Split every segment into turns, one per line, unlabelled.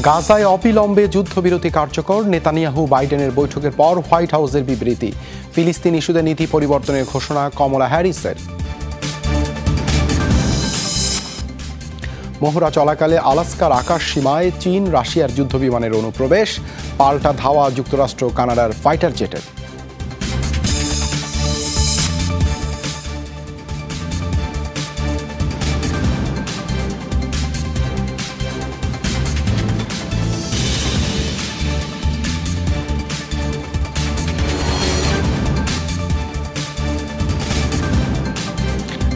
গাজায় অবিলম্বে যুদ্ধবিরতি কার্যকর, নেতানিয়াহু বাইডেনের বৈঠকের পর হোয়াইট হাউসের বিবৃতি। ফিলিস্তিন ইস্যুতে নীতি পরিবর্তনের ঘোষণা কমলা হ্যারিসের। মহড়া চলাকালে আলাস্কার আকাশ সীমায় চীন রাশিয়ার যুদ্ধবিমানের অনুপ্রবেশ, পাল্টা ধাওয়া যুক্তরাষ্ট্র কানাডার ফাইটার জেটের।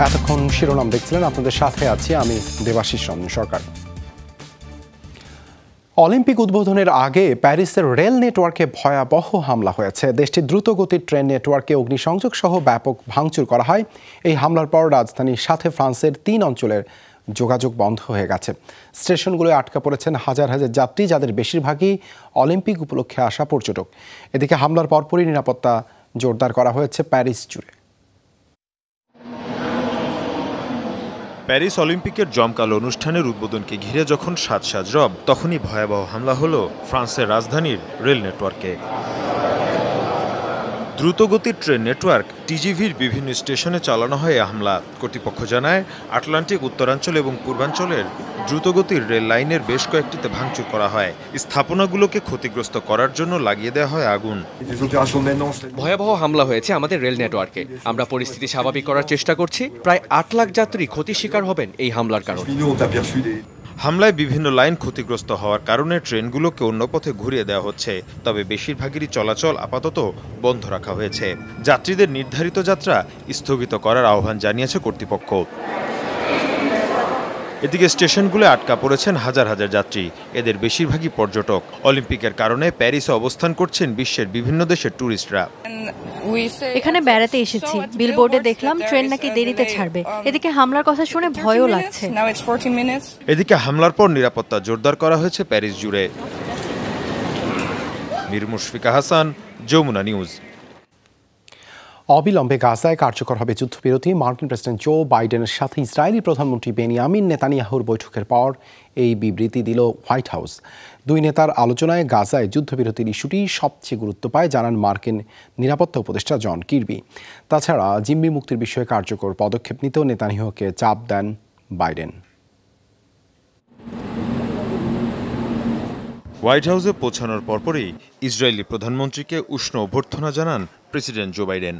এতক্ষণ শিরোনাম দেখছিলেন, আপনাদের সাথে আছি আমি দেবাশিস রঞ্জন সরকার। অলিম্পিক উদ্বোধনের আগে প্যারিসের রেল নেটওয়ার্কে ভয়াবহ হামলা হয়েছে। দেশটির দ্রুতগতির ট্রেন নেটওয়ার্কে অগ্নিসংযোগ সহ ব্যাপক ভাঙচুর করা হয়। এই হামলার পর রাজধানীর সাথে ফ্রান্সের 3 অঞ্চলের যোগাযোগ বন্ধ হয়ে গেছে। স্টেশনগুলোয় আটকা পড়েছেন হাজার হাজার যাত্রী, যাদের বেশিরভাগই অলিম্পিক উপলক্ষে আসা পর্যটক। এদিকে হামলার পরপরই নিরাপত্তা জোরদার করা হয়েছে প্যারিস জুড়ে।
প্যারিস অলিম্পিকের জমকালো অনুষ্ঠানের উদ্বোধনকে ঘিরে যখন সাজ রব, তখনই ভয়াবহ হামলা হলো ফ্রান্সের রাজধানীর রেল নেটওয়ার্কে। দ্রুতগতির ট্রেন নেটওয়ার্ক টিজিভির বিভিন্ন স্টেশনে চালানো হয় এই হামলা। কর্তৃপক্ষ জানায়, আটলান্টিক উত্তরাঞ্চল এবং পূর্বাঞ্চলের দ্রুতগতির রেল লাইনের বেশ কয়েকটিতে ভাঙচুর করা হয়। স্থাপনাগুলোকে ক্ষতিগ্রস্ত করার জন্য লাগিয়ে দেওয়া হয় আগুন।
ভয়াবহ হামলা হয়েছে আমাদের রেল নেটওয়ার্কে। আমরা পরিস্থিতি স্বাভাবিক করার চেষ্টা করছি। প্রায় 8 লাখ যাত্রী ক্ষতির শিকার হবেন এই হামলার কারণে।
হামলায় বিভিন্ন লাইন ক্ষতিগ্রস্ত হওয়ার কারণে ট্রেনগুলোকে অন্য পথে ঘুরিয়ে দেওয়া হচ্ছে, তবে বেশিরভাগেরই চলাচল আপাতত বন্ধ রাখা হয়েছে। যাত্রীদের নির্ধারিত যাত্রা স্থগিত করার আহ্বান জানিয়েছে কর্তৃপক্ষ। এদিকে স্টেশনগুলো আটকা পড়েছেন হাজার হাজার যাত্রী, এদের বেশিরভাগই পর্যটক। অলিম্পিকের কারণে প্যারিসে অবস্থান করছেন বিশ্বের বিভিন্ন দেশের ট্যুরিস্টরা।
এখানে বেড়াতে এসেছি, বিলবোর্ডে দেখলাম ট্রেন নাকি দেরিতে ছাড়বে। এদিকে হামলার কথা শুনে ভয়ও লাগছে।
এদিকে হামলার পর নিরাপত্তা জোরদার করা হয়েছে প্যারিস জুড়ে। মীর মুশফিকা হাসান, যমুনা নিউজ।
অবিলম্বে গাজায় কার্যকর হবে যুদ্ধবিরতি। মার্কিন প্রেসিডেন্ট জো বাইডেনের সাথে ইসরায়েলি প্রধানমন্ত্রী বেনিয়ামিন নেতানিয়াহুর বৈঠকের পর এই বিবৃতি দিল হোয়াইট হাউস। দুই নেতার আলোচনায় গাজায় যুদ্ধবিরতির ইস্যুটি সবচেয়ে গুরুত্ব পায়, জানান মার্কিন নিরাপত্তা উপদেষ্টা জন কির্বি। তাছাড়া জিম্মি মুক্তির বিষয়ে কার্যকর পদক্ষেপ নিতেও নেতানিয়াহুকে চাপ দেন বাইডেন।
হোয়াইট হাউসে পৌঁছানোর পরপরই ইসরায়েলি প্রধানমন্ত্রীকে উষ্ণ অভ্যর্থনা জানান প্রেসিডেন্ট জো বাইডেন।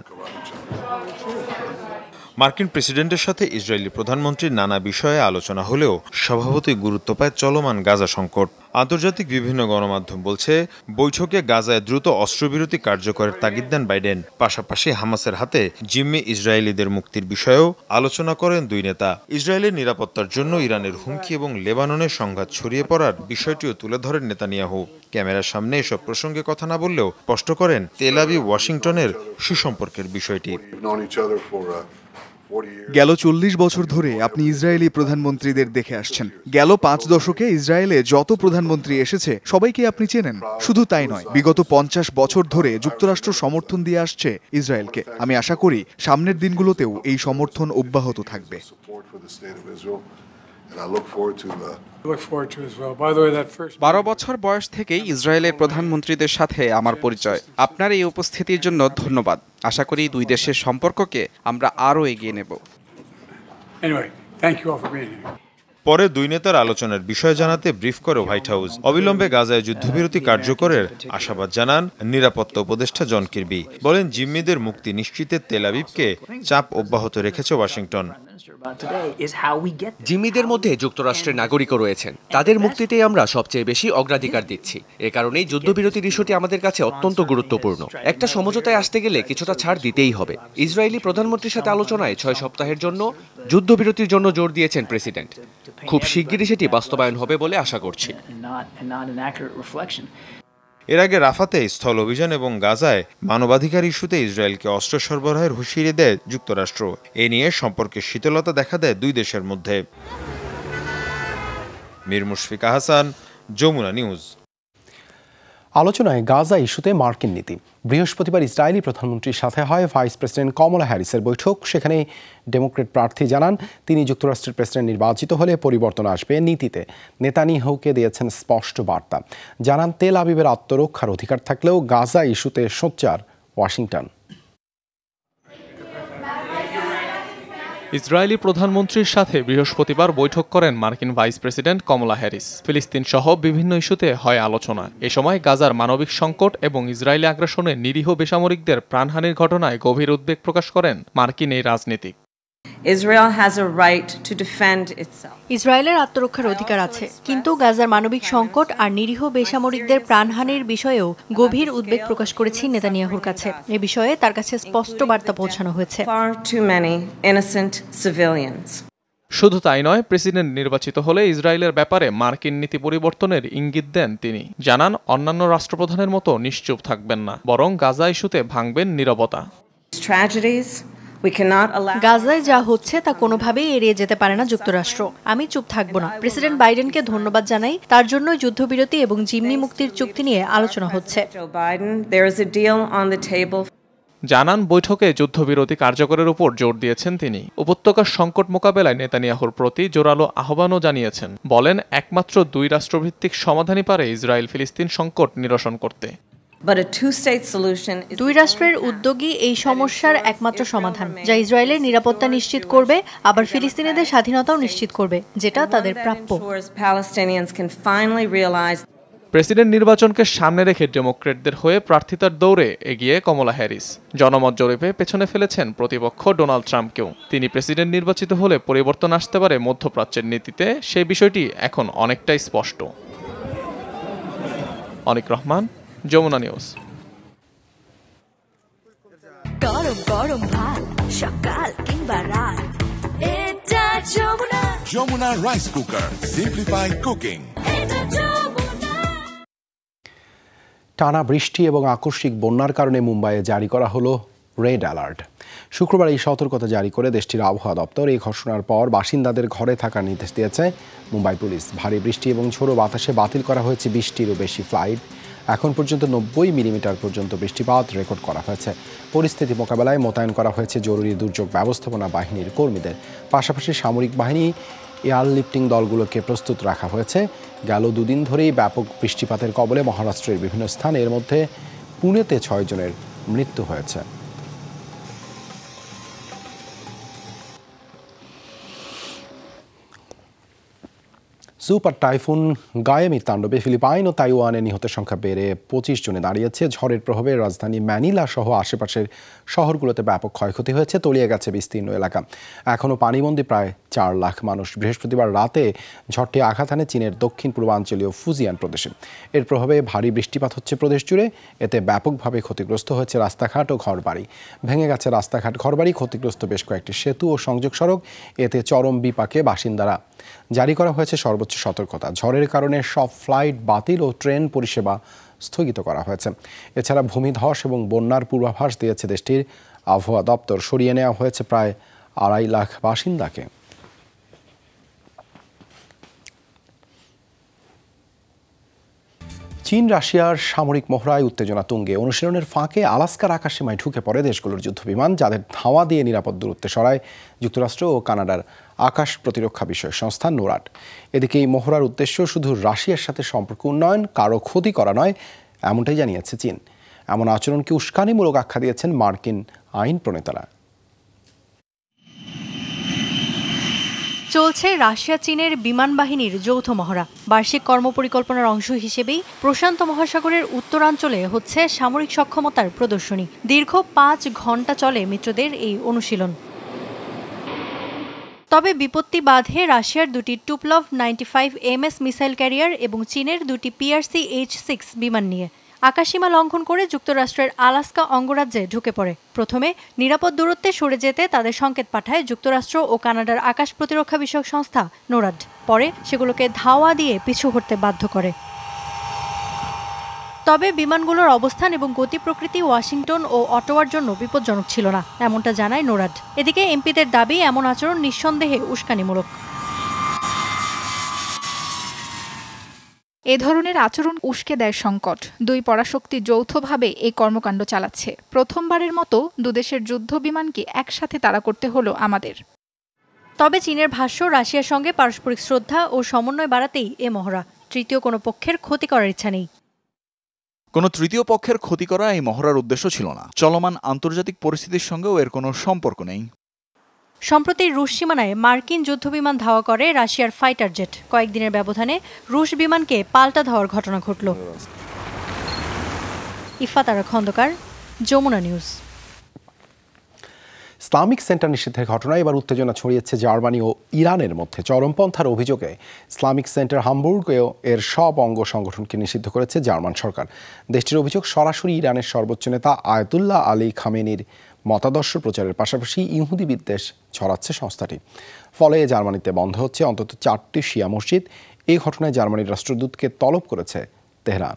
মার্কিন প্রেসিডেন্টের সাথে ইসরায়েলি প্রধানমন্ত্রীর নানা বিষয়ে আলোচনা হলেও স্বভাবতই গুরুত্ব পায় চলমান গাজা সংকট। আন্তর্জাতিক বিভিন্ন গণমাধ্যম বলছে, বৈঠকে গাজায় দ্রুত অস্ত্রবিরতি কার্যকরের তাগিদ দেন বাইডেন। পাশাপাশি হামাসের হাতে জিম্মি ইসরায়েলিদের মুক্তির বিষয়েও আলোচনা করেন দুই নেতা। ইসরায়েলের নিরাপত্তার জন্য ইরানের হুমকি এবং লেবাননের সংঘাত ছড়িয়ে পড়ার বিষয়টিও তুলে ধরেন নেতানিয়াহু। ক্যামেরার সামনে এসব প্রসঙ্গে কথা না বললেও স্পষ্ট করেন তেল আবিব ওয়াশিংটনের সুসম্পর্কের বিষয়টি।
গেল 40 বছর ধরে আপনি ইসরায়েলি প্রধানমন্ত্রীদের দেখে আসছেন। গেল 5 দশকে ইসরায়েলে যত প্রধানমন্ত্রী এসেছে সবাইকে আপনি চেনেন। শুধু তাই নয়, বিগত 50 বছর ধরে যুক্তরাষ্ট্র সমর্থন দিয়ে আসছে ইসরায়েলকে। আমি আশা করি সামনের দিনগুলোতেও এই সমর্থন অব্যাহত থাকবে।
12 বছর বয়স থেকেই ইসরায়েলের প্রধানমন্ত্রীদের সাথে আমার পরিচয়। আপনার এই উপস্থিতির জন্য ধন্যবাদ। আশা করি দুই দেশের সম্পর্ককে আমরা আরও এগিয়ে নেব।
পরে দুই নেতার আলোচনার বিষয় জানাতে ব্রিফ করে হোয়াইট হাউস। অবিলম্বে গাজায় যুদ্ধবিরতি কার্যকরের আশাবাদ জানান নিরাপত্তা উপদেষ্টা জন কির্বি। বলেন, জিম্মিদের মুক্তি নিশ্চিতে তেল আবিবকে চাপ অব্যাহত রেখেছে ওয়াশিংটন।
জিম্মিদের মধ্যে যুক্তরাষ্ট্রের নাগরিকও রয়েছেন। তাদের মুক্তিতেই আমরা সবচেয়ে বেশি অগ্রাধিকার দিচ্ছি। এ কারণেই যুদ্ধবিরতির ইস্যুটি আমাদের কাছে অত্যন্ত গুরুত্বপূর্ণ। একটা সমঝোতায় আসতে গেলে কিছুটা ছাড় দিতেই হবে। ইসরায়েলি প্রধানমন্ত্রীর সাথে আলোচনায় 6 সপ্তাহের জন্য যুদ্ধবিরতির জন্য জোর দিয়েছেন প্রেসিডেন্ট। খুব শিগগিরই সেটি বাস্তবায়ন হবে বলে আশা করছি।
এর আগে রাফাতে স্থল অভিযান এবং গাজায় মানবাধিকার ইস্যুতে ইসরায়েলকে অস্ত্র সরবরাহের হুঁশিয়ারি দেয় যুক্তরাষ্ট্র। এ নিয়ে সম্পর্কের শীতলতা দেখা দেয় দুই দেশের মধ্যে। মীর মুশফিকা হাসান, যমুনা নিউজ।
আলোচনায় গাজা ইস্যুতে মার্কিন নীতি। বৃহস্পতিবার ইসরায়েলি প্রধানমন্ত্রীর সাথে হয় ভাইস প্রেসিডেন্ট কমলা হ্যারিসের বৈঠক। সেখানে ডেমোক্রেট প্রার্থী জানান তিনি যুক্তরাষ্ট্রের প্রেসিডেন্ট নির্বাচিত হলে পরিবর্তন আসবে নীতিতে। নেতানিয়াহুকে দিয়েছেন স্পষ্ট বার্তা। জানান তেল আবিবের আত্মরক্ষার অধিকার থাকলেও গাজা ইস্যুতে সোচ্চার ওয়াশিংটন।
ইসরায়েলি প্রধানমন্ত্রীর সাথে বৃহস্পতিবার বৈঠক করেন মার্কিন ভাইস প্রেসিডেন্ট কমলা হ্যারিস। ফিলিস্তিন সহ বিভিন্ন ইস্যুতে হয় আলোচনা। এ সময় গাজার মানবিক সংকট এবং ইসরায়েলি আগ্রাসনে নিরীহ বেসামরিকদের প্রাণহানির ঘটনায় গভীর উদ্বেগ প্রকাশ করেন মার্কিন এই রাজনীতিক।
ইসরায়েলের আত্মরক্ষার অধিকার আছে, কিন্তু গাজার মানবিক সংকট আর নিরীহ বেসামরিকদের প্রাণহানির বিষয়েও গভীর উদ্বেগ প্রকাশ করেছি নেতানিয়াহুর কাছে। এ বিষয়ে তার কাছে স্পষ্ট বার্তা পৌঁছানো হয়েছে।
শুধু তাই নয়, প্রেসিডেন্ট নির্বাচিত হলে ইসরায়েলের ব্যাপারে মার্কিন নীতি পরিবর্তনের ইঙ্গিত দেন তিনি। জানান অন্যান্য রাষ্ট্রপ্রধানের মতো নিশ্চুপ থাকবেন না, বরং গাজা ইস্যুতে ভাঙবেন নীরবতা।
গাজায় যা হচ্ছে তা কোনোভাবেই এড়িয়ে যেতে পারে না যুক্তরাষ্ট্র। আমি চুপ থাকব না। প্রেসিডেন্ট বাইডেনকে ধন্যবাদ জানাই, তার জন্য যুদ্ধবিরতি এবং জিম্মি মুক্তির চুক্তি নিয়ে আলোচনা হচ্ছে।
জানান বৈঠকে যুদ্ধবিরতি কার্যকরের উপর জোর দিয়েছেন তিনি। উপত্যকার সংকট মোকাবেলায় নেতানিয়াহুর প্রতি জোরালো আহ্বানও জানিয়েছেন। বলেন একমাত্র দুই রাষ্ট্রভিত্তিক সমাধানই পারে ইসরায়েল ফিলিস্তিন সংকট নিরসন করতে।
দুই রাষ্ট্রের উদ্যোগই এই সমস্যার একমাত্র সমাধান, যা ইসরায়েলের নিরাপত্তা নিশ্চিত করবে, আবার ফিলিস্তিনিদের স্বাধীনতাও নিশ্চিত করবে, যেটা তাদের প্রাপ্য।
প্রেসিডেন্ট নির্বাচনকে সামনে রেখে ডেমোক্রেটদের হয়ে প্রার্থিতার দৌড়ে এগিয়ে কমলা হ্যারিস। জনমত জরিপে পেছনে ফেলেছেন প্রতিপক্ষ ডোনাল্ড ট্রাম্পকেও। তিনি প্রেসিডেন্ট নির্বাচিত হলে পরিবর্তন আসতে পারে মধ্যপ্রাচ্যের নীতিতে, সেই বিষয়টি এখন অনেকটাই স্পষ্ট। অনিক রহমান, যমুনা নিউজ।
গরম গরম ভাত সকাল কিংবা রাত, এটা Jamuna.
Jamuna rice cooker, simplify cooking.
টানা বৃষ্টি এবং আকস্মিক বন্যার কারণে মুম্বাইয়ে জারি করা হলো রেড অ্যালার্ট। শুক্রবার এই সতর্কতা জারি করে দেশটির আবহাওয়া দপ্তর। এই ঘোষণার পর বাসিন্দাদের ঘরে থাকার নির্দেশ দিয়েছে মুম্বাই পুলিশ। ভারী বৃষ্টি এবং ঝোড়ো বাতাসে বাতিল করা হয়েছে 20টিরও বেশি ফ্লাইট। এখন পর্যন্ত 90 মিলিমিটার পর্যন্ত বৃষ্টিপাত রেকর্ড করা হয়েছে। পরিস্থিতি মোকাবেলায় মোতায়েন করা হয়েছে জরুরি দুর্যোগ ব্যবস্থাপনা বাহিনীর কর্মীদের। পাশাপাশি সামরিক বাহিনী, এয়ারলিফটিং দলগুলোকে প্রস্তুত রাখা হয়েছে। গেল দুদিন ধরেই ব্যাপক বৃষ্টিপাতের কবলে মহারাষ্ট্রের বিভিন্ন স্থানে, এর মধ্যে পুনেতে 6 জনের মৃত্যু হয়েছে। সুপার টাইফুন গায়ামি তাণ্ডবে ফিলিপাইন ও তাইওয়ানে নিহতের সংখ্যা বেড়ে 25 জনে দাঁড়িয়েছে। ঝড়ের প্রভাবে রাজধানী ম্যানিলা সহ আশেপাশের শহরগুলোতে ব্যাপক ক্ষয়ক্ষতি হয়েছে, তলিয়ে গেছে বিস্তীর্ণ এলাকা। এখনও পানিবন্দী প্রায় 4 লাখ মানুষ। বৃহস্পতিবার রাতে ঝড়টি আঘাত হানে চীনের দক্ষিণ পূর্বাঞ্চলীয় ফুজিয়ান প্রদেশে। এর প্রভাবে ভারী বৃষ্টিপাত হচ্ছে প্রদেশ জুড়ে। এতে ব্যাপকভাবে ক্ষতিগ্রস্ত হয়েছে রাস্তাঘাট ও ঘরবাড়ি। ভেঙে গেছে রাস্তাঘাট, ঘরবাড়ি, ক্ষতিগ্রস্ত বেশ কয়েকটি সেতু ও সংযোগ সড়ক। এতে চরম বিপাকে বাসিন্দারা। জারি করা হয়েছে সর্বোচ্চ সতর্কতা। ঝড়ের কারণে সব ফ্লাইট বাতিল ও ট্রেন পরিষেবা স্থগিত করা হয়েছে। এছাড়া ভূমিধস এবং বন্যার পূর্বাভাস দিয়েছে দেশটির আবহাওয়া দপ্তর। সরিয়ে নেওয়া হয়েছে প্রায় 2.5 লাখ বাসিন্দাকে। চীন রাশিয়ার সামরিক মহড়ায় উত্তেজনা তুঙ্গে। অনুশীলনের ফাঁকে আলাস্কার আকাশসীমায় ঢুকে পড়ে দেশগুলোর যুদ্ধবিমান, যাদের ধাওয়া দিয়ে নিরাপদ দূরত্বে সরায় যুক্তরাষ্ট্র ও কানাডার আকাশ প্রতিরক্ষা বিষয়ক সংস্থা নোরাড। এদিকে এই মহড়ার উদ্দেশ্য শুধু রাশিয়ার সাথে সম্পর্ক উন্নয়ন, কারো ক্ষতি করা নয়, এমনটাই জানিয়েছে চীন। এমন আচরণকে উস্কানিমূলক আখ্যা দিয়েছেন মার্কিন আইন প্রণেতারা।
চলছে রাশিয়া চীনের বিমান বাহিনীর যৌথ মহড়া। বার্ষিক কর্মপরিকল্পনার অংশ হিসেবেই প্রশান্ত মহাসাগরের উত্তরাঞ্চলে হচ্ছে সামরিক সক্ষমতার প্রদর্শনী। দীর্ঘ 5 ঘন্টা চলে মিত্রদের এই অনুশীলন। তবে বিপত্তি বাধে রাশিয়ার দুটি টুপলভ 95 MS মিসাইল ক্যারিয়ার এবং চীনের দুটি PRC H-6 বিমান নিয়ে। আকাশসীমা লঙ্ঘন করে যুক্তরাষ্ট্রের আলাস্কা অঙ্গরাজ্যে ঢুকে পড়ে। প্রথমে নিরাপদ দূরত্বে সরে যেতে তাদের সংকেত পাঠায় যুক্তরাষ্ট্র ও কানাডার আকাশ প্রতিরক্ষা বিষয়ক সংস্থা নোরাড। পরে সেগুলোকে ধাওয়া দিয়ে পিছু হটতে বাধ্য করে। তবে বিমানগুলোর অবস্থান এবং গতি প্রকৃতি ওয়াশিংটন ও অটোয়ার জন্য বিপজ্জনক ছিল না, এমনটা জানায় নোরাড। এদিকে এমপিদের দাবি এমন আচরণ নিঃসন্দেহে উস্কানিমূলক।
এ ধরনের আচরণ উস্কে দেয় সংকট। দুই পরাশক্তি যৌথভাবে এই কর্মকাণ্ড চালাচ্ছে। প্রথমবারের মতো দুদেশের যুদ্ধ বিমানকে একসাথে তাড়া করতে হলো আমাদের।
তবে চীনের ভাষ্য, রাশিয়ার সঙ্গে পারস্পরিক শ্রদ্ধা ও সমন্বয় বাড়াতেই এ মহড়া। তৃতীয় কোনো পক্ষের ক্ষতি করার ইচ্ছা নেই।
কোনো তৃতীয় পক্ষের ক্ষতি করা এই মহড়ার উদ্দেশ্য ছিল না। চলমান আন্তর্জাতিক পরিস্থিতির সঙ্গেও এর কোনো সম্পর্ক নেই।
সম্প্রতি রুশ সীমানায় মার্কিন যুদ্ধবিমান ধাওয়া করে রাশিয়ার ফাইটার জেট। কয়েকদিনের ব্যবধানে রুশ বিমানকে পাল্টা ধাওয়ার ঘটনা ঘটল। Ifatara Khandakar, Jamuna news.
Islamic centre নিষিদ্ধের ঘটনায় এবার উত্তেজনা ছড়িয়েছে জার্মানি ও ইরানের মধ্যে। চরমপন্থার অভিযোগে ইসলামিক সেন্টার হামবুর্গেও এর সব অঙ্গ সংগঠনকে নিষিদ্ধ করেছে জার্মান সরকার। দেশটির অভিযোগ, সরাসরি ইরানের সর্বোচ্চ নেতা আয়াতুল্লাহ আলী খামেনির মতাদর্শ প্রচারের পাশাপাশি ইহুদি বিদ্বেষ ছড়াচ্ছে সংস্থাটি। ফলে জার্মানিতে বন্ধ হচ্ছে অন্তত 4টি শিয়া মসজিদ। এই ঘটনায় জার্মানির রাষ্ট্রদূতকে তলব করেছে তেহরান।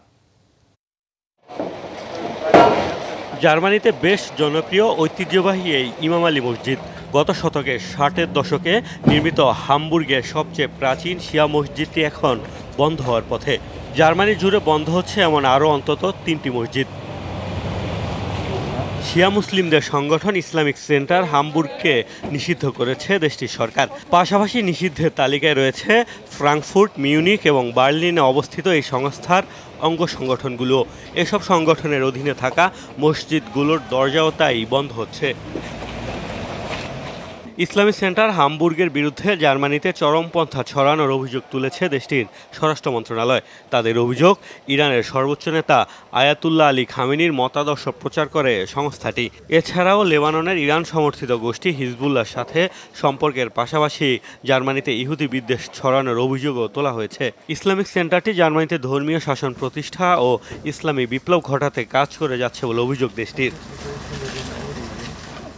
জার্মানিতে বেশ জনপ্রিয় ঐতিহ্যবাহী এই ইমাম আলী মসজিদ গত শতকের 60-এর দশকে নির্মিত হামবুর্গের সবচেয়ে প্রাচীন শিয়া মসজিদটি এখন বন্ধ হওয়ার পথে। জার্মানি জুড়ে বন্ধ হচ্ছে এমন আরও অন্তত 3টি মসজিদ। শিয়া মুসলিমদের সংগঠন ইসলামিক সেন্টার হামবুর্গকে নিষিদ্ধ করেছে দেশটির সরকার। পাশাপাশি নিষিদ্ধের তালিকায় রয়েছে ফ্রাঙ্কফুর্ট, মিউনিখ এবং বার্লিনে অবস্থিত এই সংস্থার অঙ্গ সংগঠনগুলো। এসব সংগঠনের অধীনে থাকা মসজিদগুলোর দরজাও তাই বন্ধ হচ্ছে। ইসলামিক সেন্টার হামবুর্গের বিরুদ্ধে জার্মানিতে চরমপন্থা ছড়ানোর অভিযোগ তুলেছে দেশটির স্বরাষ্ট্র মন্ত্রণালয়। তাদের অভিযোগ, ইরানের সর্বোচ্চ নেতা আয়াতুল্লাহ আলী খামেনির মতাদর্শ প্রচার করে সংস্থাটি। এছাড়াও লেবাননের ইরান সমর্থিত গোষ্ঠী হিজবুল্লাহর সাথে সম্পর্কের পাশাপাশি জার্মানিতে ইহুদি বিদ্বেষ ছড়ানোর অভিযোগও তোলা হয়েছে। ইসলামিক সেন্টারটি জার্মানিতে ধর্মীয় শাসন প্রতিষ্ঠা ও ইসলামী বিপ্লব ঘটাতে কাজ করে যাচ্ছে বলে অভিযোগ দেশটির।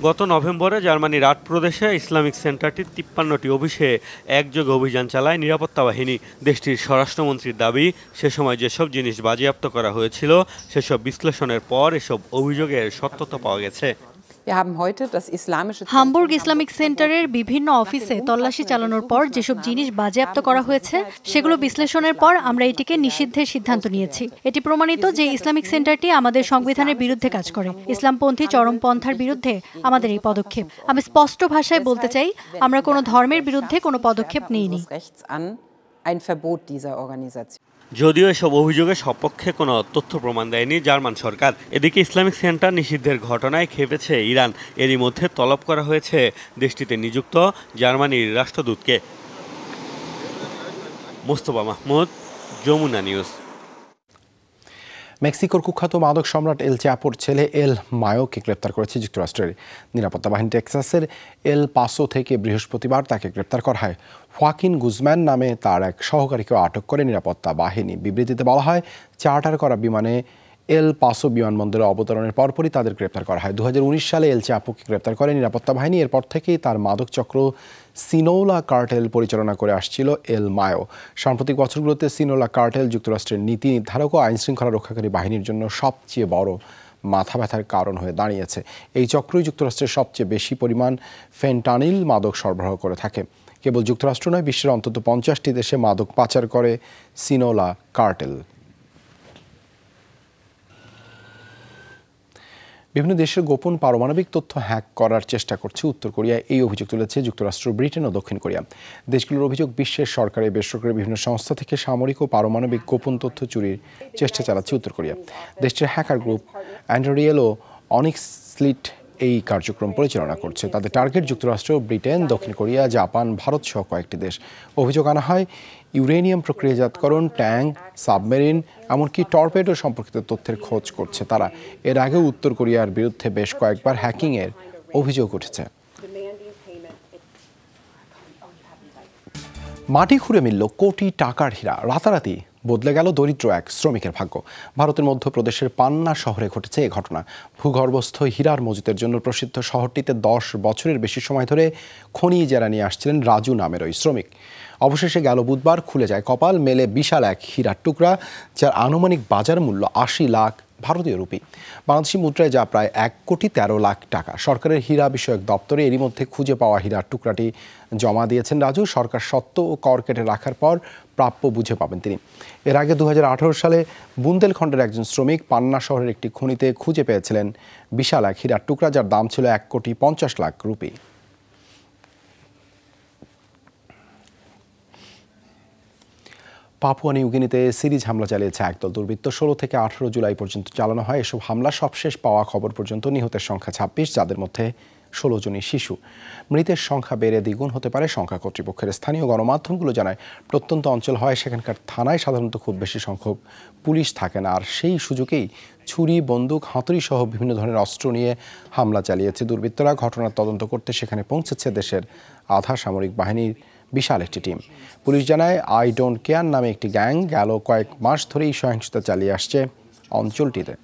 গত নভেম্বরে জার্মানির 8 প্রদেশে ইসলামিক সেন্টারটির 53টি অফিসে একযোগে অভিযান চালায় নিরাপত্তা বাহিনী। দেশটির স্বরাষ্ট্রমন্ত্রীর দাবি, সে সময় যেসব জিনিস বাজেয়াপ্ত করা হয়েছিল সেসব বিশ্লেষণের পর এসব অভিযোগের সত্যতা পাওয়া গেছে।
হামবুর্গ ইসলামিক সেন্টারের বিভিন্ন অফিসে তল্লাশি চালানোর পর যেসব জিনিস বাজেয়াপ্ত করা হয়েছে সেগুলো বিশ্লেষণের পর আমরা এটিকে নিষিদ্ধের সিদ্ধান্ত নিয়েছি। এটি প্রমাণিত যে ইসলামিক সেন্টারটি আমাদের সংবিধানের বিরুদ্ধে কাজ করে। ইসলামপন্থী চরমপন্থার বিরুদ্ধে আমাদের এই পদক্ষেপ। আমি স্পষ্ট ভাষায় বলতে চাই, আমরা কোনো ধর্মের বিরুদ্ধে কোনো পদক্ষেপ নিইনি।
যদিও এসব অভিযোগের সপক্ষে কোনো তথ্য প্রমাণ দেয়নি জার্মান সরকার। এদিকে ইসলামিক সেন্টার নিষিদ্ধের ঘটনায় ক্ষেপেছে ইরান। এরই মধ্যে তলব করা হয়েছে দেশটিতে নিযুক্ত জার্মানির রাষ্ট্রদূতকে। মোস্তফা মাহমুদ, যমুনা নিউজ।
মেক্সিকোর কুখ্যাত মাদক সম্রাট এল চ্যাপোর ছেলে এল মায়োকে গ্রেপ্তার করেছে যুক্তরাষ্ট্রের নিরাপত্তা বাহিনী। টেক্সাসের এল পাসো থেকে বৃহস্পতিবার তাকে গ্রেপ্তার করা হয়। হোয়াকিন গুজম্যান নামে তার এক সহকারীকেও আটক করে নিরাপত্তা বাহিনী। বিবৃতিতে বলা হয়, চার্টার করা বিমানে এল পাসো বিমানবন্দরে অবতরণের পরপরই তাদের গ্রেপ্তার করা হয়। 2019 সালে এল চ্যাপোকে গ্রেপ্তার করে নিরাপত্তা বাহিনী। এরপর থেকেই তার মাদক চক্র সিনোলা কার্টেল পরিচালনা করে আসছিল এল মায়ো। সাম্প্রতিক বছরগুলোতে সিনোলা কার্টেল যুক্তরাষ্ট্রের নীতি নির্ধারক ও আইনশৃঙ্খলা রক্ষাকারী বাহিনীর জন্য সবচেয়ে বড় মাথা ব্যথার কারণ হয়ে দাঁড়িয়েছে। এই চক্রই যুক্তরাষ্ট্রের সবচেয়ে বেশি পরিমাণ ফেন্টানিল মাদক সরবরাহ করে থাকে। কেবল যুক্তরাষ্ট্র নয়, বিশ্বের অন্তত 50টি দেশে মাদক পাচার করে সিনোলা কার্টেল। বিভিন্ন দেশের গোপন পারমাণবিক তথ্য হ্যাক করার চেষ্টা করছে উত্তর কোরিয়া। এই অভিযোগ তুলেছে যুক্তরাষ্ট্র, ব্রিটেন ও দক্ষিণ কোরিয়া। দেশগুলোর অভিযোগ, বিশ্বের সরকারি বেসরকারি বিভিন্ন সংস্থা থেকে সামরিক ও পারমাণবিক গোপন তথ্য চুরির চেষ্টা চালাচ্ছে উত্তর কোরিয়া। দেশটির হ্যাকার গ্রুপ অ্যান্ড্রিয়েল ও অনিক্স স্লিট এই কার্যক্রম পরিচালনা করছে। তাদের টার্গেট যুক্তরাষ্ট্র, ব্রিটেন, দক্ষিণ কোরিয়া, জাপান, ভারত সহ কয়েকটি দেশ। অভিযোগ আনা হয়, ইউরেনিয়াম প্রক্রিয়াজাতকরণ, ট্যাঙ্ক, সাবমেরিন, এমনকি টর্পেডো সম্পর্কিত তথ্যের খোঁজ করছে তারা। এর আগেও উত্তর কোরিয়ার বিরুদ্ধে বেশ কয়েকবার হ্যাকিংয়ের অভিযোগ উঠেছে। মাটি খুঁড়ে মিলল কোটি টাকার হীরা। রাতারাতি বদলে গেল দরিদ্র এক শ্রমিকের ভাগ্য। ভারতের মধ্যপ্রদেশের পান্না শহরে ঘটেছে এ ঘটনা। ভূগর্ভস্থ হীরার মজুতের জন্য প্রসিদ্ধ শহরটিতে 10 বছরের বেশি সময় ধরে খনি ইজারা নিয়ে আসছিলেন রাজু নামের ওই শ্রমিক। অবশেষে গেল বুধবার খুলে যায় কপাল, মেলে বিশাল এক হীরার টুকরা, যার আনুমানিক বাজার মূল্য 80 লাখ ভারতীয় রুপি, বাংলাদেশি মুদ্রায় যা প্রায় 1,13,00,000 টাকা। সরকারের হীরা বিষয়ক দপ্তরে এরই মধ্যে খুঁজে পাওয়া হীরার টুকরাটি জমা দিয়েছেন রাজু। সরকার সত্ত্ব ও কর কেটে রাখার পর প্রাপ্য বুঝে পাবেন তিনি। এর আগে 2018 সালে বুন্দেলখণ্ডের একজন শ্রমিক পান্না শহরের একটি খনিতে খুঁজে পেয়েছিলেন বিশাল এক হীরার টুকরা, যার দাম ছিল 1,50,00,000 রুপি। পাপুয়া নিউগিনিতে সিরিজ হামলা চালিয়েছে একদল দুর্বৃত্ত। 16 থেকে 18 জুলাই পর্যন্ত চালানো হয় এসব হামলা। সবশেষ পাওয়া খবর পর্যন্ত নিহতের সংখ্যা 26, যাদের মধ্যে 16 জনই শিশু। মৃতের সংখ্যা বেড়ে দ্বিগুণ হতে পারে সংখ্যা কর্তৃপক্ষের। স্থানীয় গণমাধ্যমগুলো জানায়, প্রত্যন্ত অঞ্চল হয় সেখানকার থানায় সাধারণত খুব বেশি সংখ্যক পুলিশ থাকে না, আর সেই সুযোগেই ছুরি, বন্দুক, হাতুড়ি সহ বিভিন্ন ধরনের অস্ত্র নিয়ে হামলা চালিয়েছে দুর্বৃত্তরা। ঘটনার তদন্ত করতে সেখানে পৌঁছেছে দেশের আধা সামরিক বাহিনীর বিশাল একটি টিম। পুলিশ জানায়, আই ডোন্ট কেয়ার নামে একটি গ্যাং গেল কয়েক মাস ধরেই সহিংসতা চালিয়ে আসছে অঞ্চলটিতে।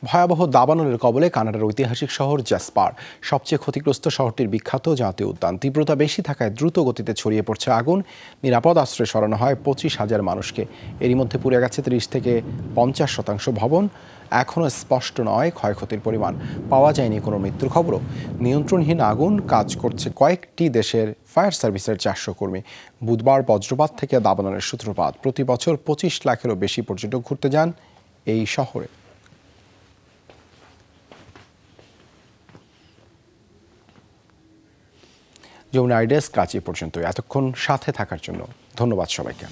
ভয়াবহ দাবানলের কবলে কানাডার ঐতিহাসিক শহর জ্যাসপার। সবচেয়ে ক্ষতিগ্রস্ত শহরটির বিখ্যাত জাতীয় উদ্যান। তীব্রতা বেশি থাকায় দ্রুত গতিতে ছড়িয়ে পড়ছে আগুন। নিরাপদ আশ্রয়ে সরানো হয় 25,000 মানুষকে। এরই মধ্যে পুড়ে গেছে 30 থেকে 50% ভবন। এখনও স্পষ্ট নয় ক্ষয়ক্ষতির পরিমাণ। পাওয়া যায়নি কোনো মৃত্যুর খবরও। নিয়ন্ত্রণহীন আগুন। কাজ করছে কয়েকটি দেশের ফায়ার সার্ভিসের 400 কর্মী। বুধবার বজ্রপাত থেকে দাবানলের সূত্রপাত। প্রতি বছর 25 লাখেরও বেশি পর্যটক ঘুরতে যান এই শহরে। যমুনা আইডেস্ক কাজ এ পর্যন্ত। এতক্ষণ সাথে থাকার জন্য ধন্যবাদ সবাইকে।